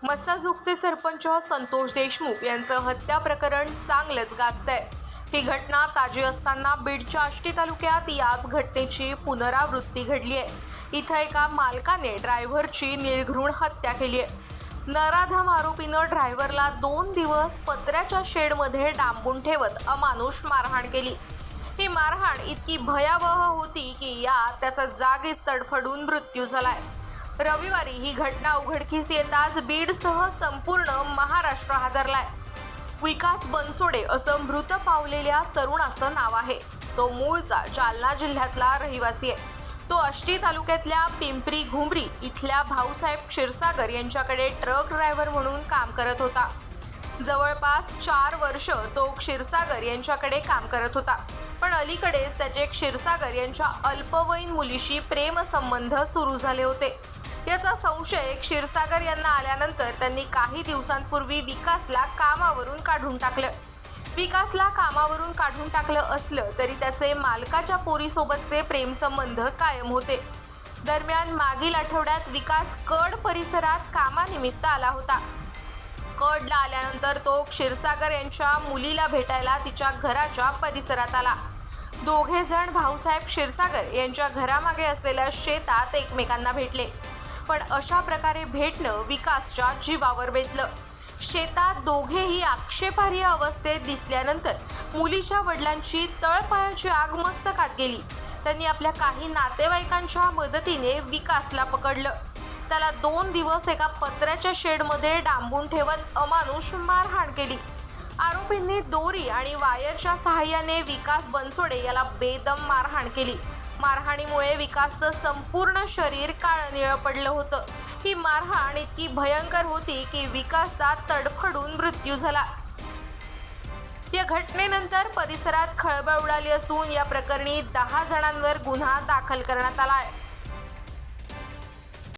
मस्साजोगचे सरपंच संतोष देशमुख यांचं हत्या प्रकरण चांगलंच गाजतंय। ही घटना ताजी असताना बीडच्या आष्टी तालुक्यात याच घटनेची पुनरावृत्ती घडली आहे। इथं एका मालकाने ड्रायव्हरची निर्घृण हत्या केली आहे। नराधम आरोपीनं ड्रायव्हरला 2 दिवस पत्र्याच्या शेडमध्ये डांबून ठेवत अमानुष मारहाण केली। ही मारहाण इतकी भयावह होती की यात त्याचा जागीच तडफडून मृत्यू झालाय। रविवारी ही घटना उघडकीस येताच बीडसह संपूर्ण महाराष्ट्र हादरलाय। विकास बनसोडे असं मृत पावलेल्या तरुणाचं नाव आहे। तो मूळचा जालना जिल्ह्यातला रहिवासी आहे। तो आष्टी तालुक्यातल्या पिंपरी घुमरी इथल्या भाऊसाहेब क्षीरसागर यांच्याकडे ट्रक ड्रायव्हर म्हणून काम करत होता। जवळपास 4 वर्ष तो क्षीरसागर यांच्याकडे काम करत होता, पण अलीकडेच त्याचे क्षीरसागर यांच्या अल्पवयीन मुलीशी प्रेमसंबंध सुरू झाले होते। याचा संशय क्षीरसागर यांना आल्यानंतर त्यांनी काही दिवसांपूर्वी विकासला कामावरून काढून टाकलं। विकासला कामावरून काढून टाकलं असलं तरी त्याचे मालकाच्या पोरीसोबतचे प्रेमसंबंध कायम होते। दरम्यान मागील आठवड्यात विकास कड परिसरात कामानिमित्त आला होता। कडला आल्यानंतर तो क्षीरसागर यांच्या मुलीला भेटायला तिच्या घराच्या परिसरात आला। दोघे जण भाऊसाहेब क्षीरसागर यांच्या घरामागे असलेल्या शेतात एकमेकांना भेटले, पण अशा प्रकारे भेटणं विकासच्या जीवावर बेतलं। शेतात दोघेही आक्षेपार्ह अवस्थेत दिसल्यानंतर मुलीच्या वडिलांची तळपायाची आग मस्तकात गेली। त्यांनी आपल्या काही नातेवाईकांच्या मदतीने विकासला पकडलं। त्याला 2 दिवस एका पत्र्याच्या शेडमध्ये डांबून ठेवत अमानुष मारहाण केली। आरोपींनी दोरी आणि वायरच्या सहाय्याने विकास बनसोडे याला बेदम मारहाण केली। मारहाणीमुळे विकासचं संपूर्ण शरीर काळनिळं पडलं होतं। ही मारहाण इतकी भयंकर होती की विकासचा तडफडून मृत्यू झाला। या घटनेनंतर परिसरात खळबळ उडाली असून या प्रकरणी 10 जणांवर गुन्हा दाखल करण्यात आला आहे।